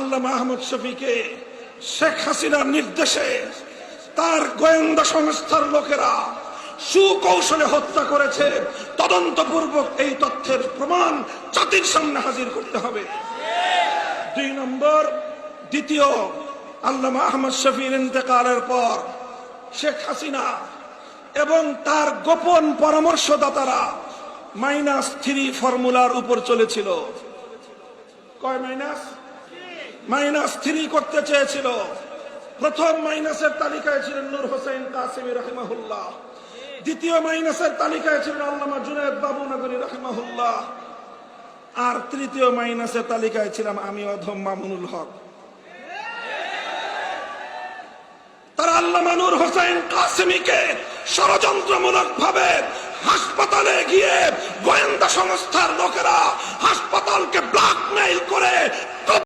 আল্লামা আহমদ শফীকে শেখ হাসিনার নির্দেশে তার গোয়েন্দা সংস্থার লোকেরা সুকৌশলে হত্যা করেছে। তদন্তপূর্বক এই তথ্যের প্রমাণ জাতির সামনে হাজির করতে হবে। 2 নম্বর, দ্বিতীয়, আল্লামা আহমদ শফীর ইন্তেকালের পর শেখ হাসিনা এবং তার গোপন পরামর্শদাতারা -3 ফর্মুলার উপর চলেছিল। কয় -3 করতে চেয়েছিল। প্রথম মাইনাসের তালিকায় ছিলেন নূর হোসেন কাসেমি রাহিমাহুল্লাহ, দ্বিতীয় মাইনাসের তালিকায় ছিলেন আল্লামা জুনায়েদ বাবুনগরী রাহিমাহুল্লাহ, আর তৃতীয় মাইনাসের তালিকায় ছিলাম আমি অধম মামুনুল হক। তারা আল্লামা নূর হোসেন কাসেমিকে ষড়যন্ত্রমূলক ভাবে হাসপাতালে গিয়ে গোয়েন্দা সংস্থার লোকেরা হাসপাতালকে ব্ল্যাকমেইল করে